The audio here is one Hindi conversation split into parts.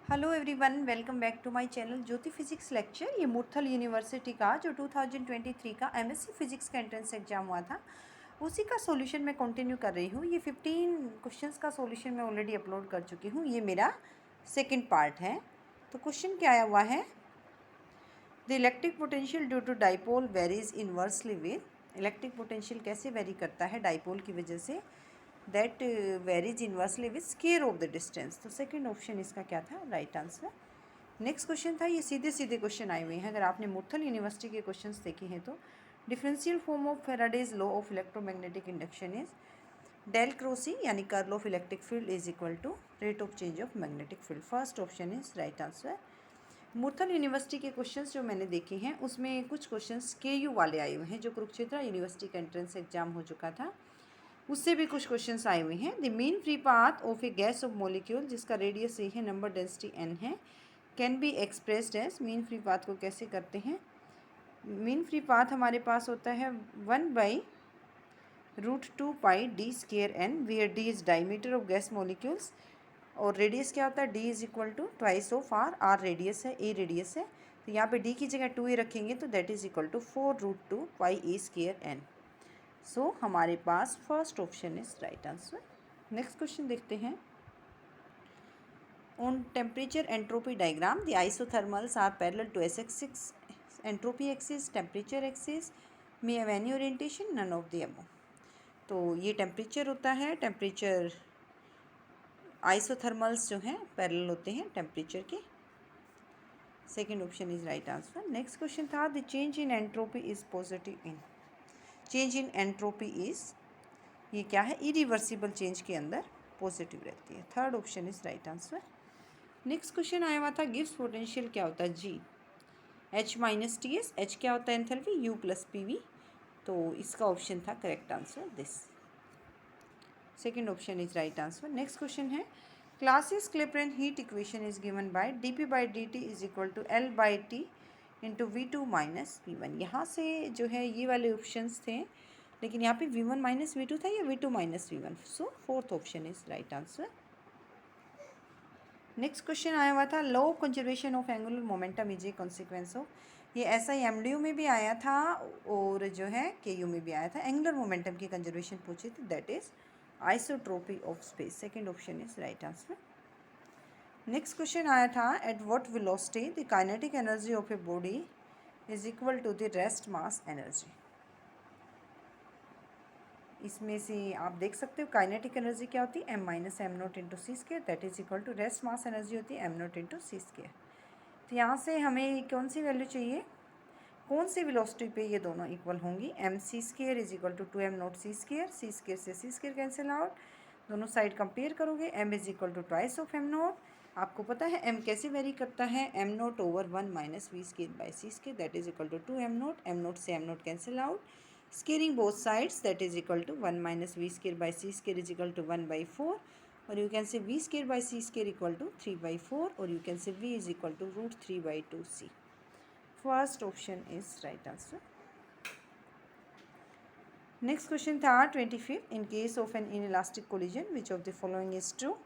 Hello everyone, welcome back to my channel Jyoti physics lecture. ये मुरथल यूनिवर्सिटी का जो 2023 का एमएससी फिजिक्स का एंट्रेंस एग्जाम हुआ था उसी का सॉल्यूशन मैं कंटिन्यू कर रही हूँ। ये 15 क्वेश्चंस का सॉल्यूशन मैं ऑलरेडी अपलोड कर चुकी हूँ। ये मेरा सेकंड पार्ट है। तो क्वेश्चन क्या आया हुआ है, the electric potential due to dipole varies inversely with. Electric potential कैसे वेरी करता है डाइपोल की वजह से, that varies inversely with square of the distance. तो सेकंड ऑप्शन इसका क्या था, राइट आंसर। नेक्स्ट क्वेश्चन था, ये सीधे सीधे क्वेश्चन आए हुए हैं। अगर आपने मुरथल यूनिवर्सिटी के क्वेश्चंस देखे हैं तो differential form of Faraday's law of electromagnetic induction is del cross E यानी curl of electric field is equal to rate of change of magnetic field. First option is right answer. Murthal university के क्वेश्चंस जो मैंने देखे हैं उसमें कुछ क्वेश्चंस केयू वाले आए हुए हैं, जो कुरुक्षेत्र यूनिवर्सिटी का एंट्रेंस एग्जाम हो चुका था उससे भी कुछ क्वेश्चंस आए हुए हैं। The mean free path of a gas of molecule जिसका रेडियस ए है, नंबर डेंसिटी n है, can be expressed as. Mean free path को कैसे करते हैं, मीन फ्री पाथ हमारे पास होता है 1/√2πd²n, where d is diameter of gas molecules और रेडियस क्या होता है, d is equal to twice of r। r radius है, a रेडियस है, तो यहाँ पे d की जगह 2a रखेंगे तो that is equal to 4√2πa²n। So हमारे पास first option is right answer. Next question देखते हैं। On temperature entropy diagram the isothermals are parallel to S axis, entropy axis, temperature axis, may have any orientation, none of the above. तो ये टेम्परेचर होता है, टेम्परेचर आइसोथर्मल्स जो हैं पैरेलल होते हैं टेम्परेचर के। Second option is right answer. Next question था, the change in entropy is positive in, change in entropy is, ये क्या है, इरिवर्सिबल चेंज के अंदर पॉजिटिव रहती है। Third option is right answer. Next question आया हुआ था, गिव्स पोटेंशियल क्या होता है, G H minus T S. H क्या होता है, enthalpy, U plus P V. तो इसका ऑप्शन था correct answer this. Second option is right answer. Next question है, Clausius Clapeyron heat equation is given by dp/dt is equal to L/T into V2 minus V1। यहाँ से जो है ये वाले ऑप्शंस थे, लेकिन यहाँ पे V1 माइनस V2 था या V2 minus V1। So fourth option is right answer. Next question आया हुआ था, law of conservation of angular momentum is a consequence of. ये ऐसा ही एमडीयू में भी आया था और जो है केयू में भी आया था। एंगुलर मोमेंटम की कंजर्वेशन पूछी थी, that is isotropy of space. Second option is right answer. Next question आया था, at what velocity the kinetic energy of a body is equal to the rest mass energy. इसमें से आप देख सकते हो काइनेटिक एनर्जी क्या होती है, m minus M not into C square, that is equal to rest mass energy होती है m not into C square. तो यहाँ से हमें कौन सी वैल्यू चाहिए, कौन सी वेलोसिटी पे ये दोनों इक्वल होंगी। m C square is equal to 2m not C square, C square से सी स्केयर कैंसिल आउट, दोनों साइड कंपेयर करोगे, m is equal to twice of m not. आपको पता है m कैसे वेरी करता है, m not over 1 minus V square by C square, that is equal to 2m not, m not से m not cancel out, scaling both sides, that is equal to 1 minus v square by c square is equal to 1 by 4, or you can say v square by c square equal to 3 by 4, or you can say v is equal to root 3 by 2c. First option is right answer. Next question था 25th, in case of an inelastic collision which of the following is true?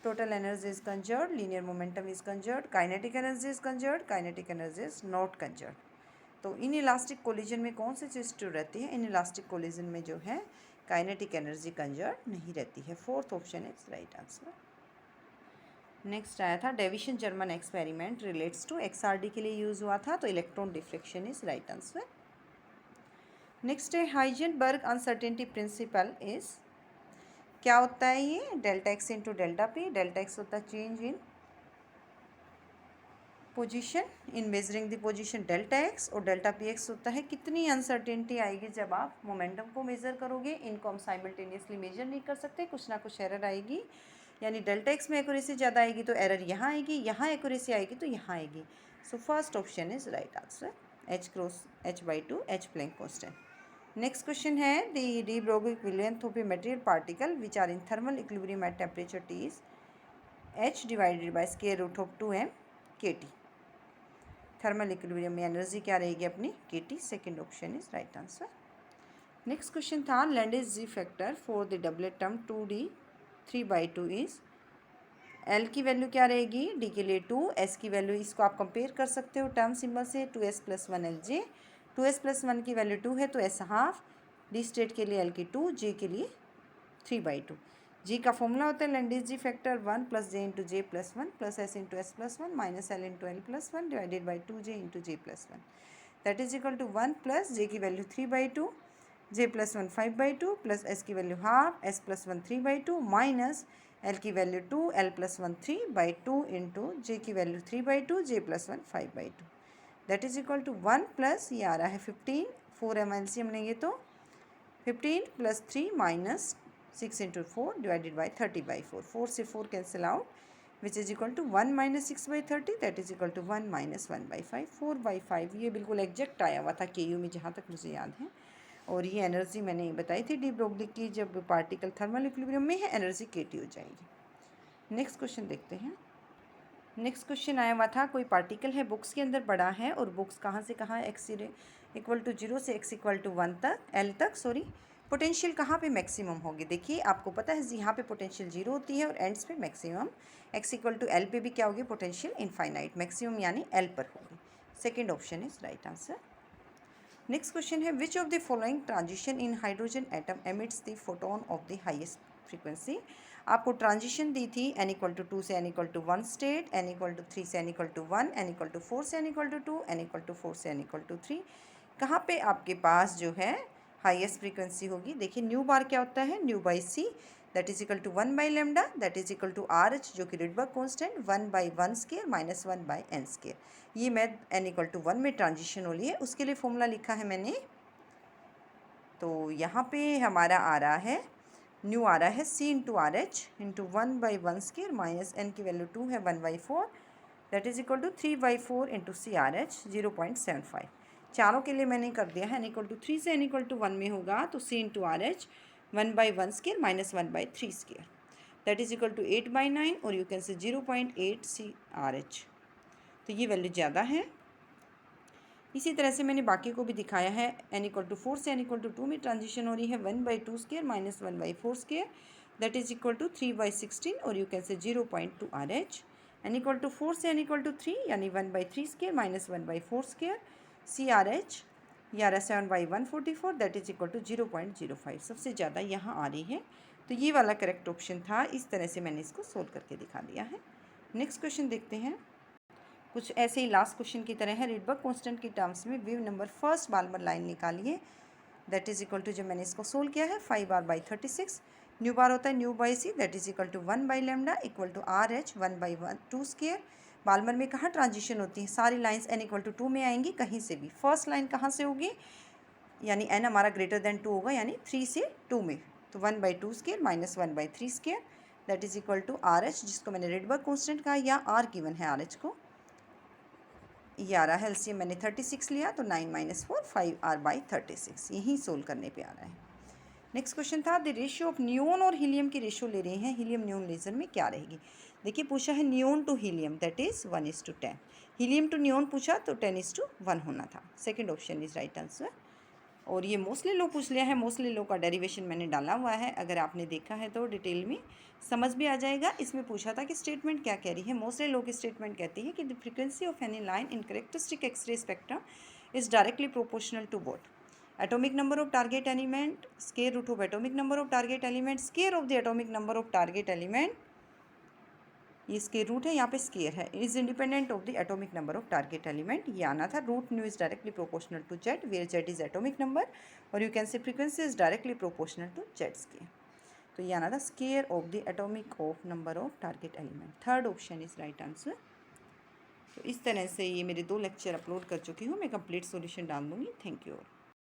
Total energy is conserved, linear momentum is conserved, kinetic energy is conserved, kinetic energy is not conserved. तो इन इलास्टिक कोलिजन में कौन सी चीज़ ट्रू रहती है, इन इलास्टिक कोलिजन में जो है काइनेटिक एनर्जी कंजर्व नहीं रहती है। Fourth option is right answer. Next आया था, Davisson Germer experiment relates to XRD के लिए यूज़ हुआ था, तो electron deflection is right answer. Next है, हाइजेनबर्ग अनसर्टेनिटी प्रिंसिपल इज, क्या होता है ये, delta X into delta P. Delta X होता है change in position in measuring the position delta X, और डेल्टा पी एक्स होता है कितनी अनसर्टेनिटी आएगी जब आप मोमेंटम को मेज़र करोगे। इनको हम साइमल्टेनियसली मेजर नहीं कर सकते, कुछ ना कुछ एरर आएगी, यानी डेल्टा एक्स में एक्यूरेसी ज़्यादा आएगी तो एरर यहाँ आएगी, यहाँ एक्यूरेसी आएगी तो यहाँ आएगी। So first option is right answer, h cross h/2 h Planck constant. Next question है, the de Broglie equivalent of a material particle which are in thermal equilibrium at temperature T is h divided by square root of 2m kT। Thermal equilibrium में एनर्जी क्या रहेगी अपनी, kT। Second option is right answer. Next question था, Lande g factor for the doublet term 2d 3/2 is L की वैल्यू क्या रहेगी, डी के लिए 2, एस की वैल्यू, इसको आप कंपेयर कर सकते हो टर्म सिंबल से, 2s + 1 एल जे, 2s + 1 की वैल्यू 2 है तो s हाफ, डी स्टेट के लिए एल की 2, जे के लिए 3/2। जी का फॉर्मूला होता है Landis ji factor 1 + j × j + 1 + s × s + 1 - l × l + 1 divided by 2j × j + 1 that is equal to 1 + j की वैल्यू 3/2, j + 1 5/2 + s की value half, s + 1 3/2 minus l की वैल्यू 2, l + 1 3/2 इंटू j की value 3/2, j + 1 5/2 that is equal to 1 plus ये आ रहा है 15, 4 एलसीएम लेंगे तो 15 + 3 माइनस 6 × 4 डिवाइडेड बाई 30/4, 4 से 4 cancel out which is equal to 1 - 6/30 that is equal to 1 - 1/5, 4/5। ये बिल्कुल एग्जैक्ट आया हुआ था केयू में जहाँ तक मुझे याद है। और ये एनर्जी मैंने बताई थी डी ब्रोगली की, जब पार्टिकल थर्मल इक्विलिब्रियम में है एनर्जी केटी हो जाएगी। नेक्स्ट क्वेश्चन देखते हैं। नेक्स्ट क्वेश्चन आया हुआ था, कोई पार्टिकल है बुक्स के अंदर बड़ा है और बुक्स कहाँ से कहाँ x = 0 से x = 1 तक l तक पोटेंशियल कहाँ पे मैक्सिमम होगी। देखिए आपको पता है यहाँ पे पोटेंशियल 0 होती है और एंड्स पे मैक्सिमम, x = l पे भी क्या होगी पोटेंशियल इनफाइनाइट, मैक्सिमम यानी l पर होगी। Second option is right answer. Next question है, which of the following transition in hydrogen atom emits the photon of the highest frequency. आपको ट्रांजिशन दी थी n = 2 से n = 1 स्टेट, n = 3 से n = 1, n = 4 से n = 2, n = 4 से n = 3। कहाँ पे आपके पास जो है हाईएस्ट फ्रीक्वेंसी होगी। देखिए न्यू बार क्या होता है, nu by c that is equal to 1/λ that is equal to R H जो कि रिडबर्ग कॉन्स्टेंट 1/1² - 1/n²। ये मैं n = 1 में ट्रांजिशन हो रही है उसके लिए फॉर्मूला लिखा है मैंने। तो यहाँ पे हमारा आ रहा है न्यू आ रहा है c × R H into 1/1² minus n की वैल्यू 2 है 1/4 that is equal to 3/4 into C R H 0.75। चारों के लिए मैंने कर दिया है n = 3 से n = 1 में होगा तो c × R H 1/1² minus 1/3² that is equal to 8/9 और यू कैन से 0.8 सी आर एच। तो ये वैल्यू ज़्यादा है। इसी तरह से मैंने बाकी को भी दिखाया है, n = 4 से n = 2 में ट्रांजिशन हो रही है 1/2² minus 1/4² that is equal to 3/16 और यू कैन से 0.2 आर एच। n = 4 से n = 3 यानी 1/3² माइनस 1/4² सी आर एच या 7/144 दैट इज इक्वल टू 0.05। सबसे ज़्यादा यहाँ आ रही है तो ये वाला करेक्ट ऑप्शन था। इस तरह से मैंने इसको सोल्व करके दिखा दिया है। नेक्स्ट क्वेश्चन देखते हैं। कुछ ऐसे ही लास्ट क्वेश्चन की तरह है, रिडबर्ग कांस्टेंट की टर्म्स में wave number first Balmer line निकालिए दैट इज इक्वल टू, जब मैंने इसको सोल्व किया है 5r/36 न्यू बार होता है nu by c that is equal to 1/λ equal to R H 1/2²। Balmer में कहाँ ट्रांजिशन होती है, सारी लाइंस n = 2 में आएंगी, कहीं से भी फर्स्ट लाइन कहाँ से होगी यानी n हमारा > 2 होगा यानी 3 से 2 में, तो 1/2² minus 1/3² that is equal to R H जिसको मैंने रिडबर्ग कांस्टेंट कहा या आर गिवन है आर एच को। ये आ रहा है एलसीएम मैंने 36 लिया तो 9 - 4 5r/36 यही सोल्व करने पे आ रहा है। नेक्स्ट क्वेश्चन था, द रेशियो ऑफ नियोन और हीलियम की रेशियो ले रहे हैं हीलियम नियोन लेजर में क्या रहेगी। देखिए पूछा है neon to helium that is 1:10, helium to neon पूछा तो 10:1 होना था। Second option is right answer. और ये मोस्टली लो पूछ लिया है, मोस्टली लो का डेरिवेशन मैंने डाला हुआ है, अगर आपने देखा है तो डिटेल में समझ भी आ जाएगा। इसमें पूछा था कि स्टेटमेंट क्या कह रही है, मोस्टली लो की स्टेटमेंट कहती है कि the frequency of any line in characteristic X-ray spectrum is directly proportional to what, atomic number of target element, square root of atomic number of target element, square of the atomic number of target element, ये स्केयर रूट है यहाँ पे स्केयर है, is independent of the atomic number of target element. ये आना था root nu is directly proportional to Z where Z is atomic number और you can say frequency is directly proportional to Z square. तो ये आना था square of the atomic of number of target element. Third option is right answer. तो इस तरह से ये मेरे 2 लेक्चर अपलोड कर चुकी हूँ, मैं कंप्लीट सॉल्यूशन डाल दूँगी। Thank you.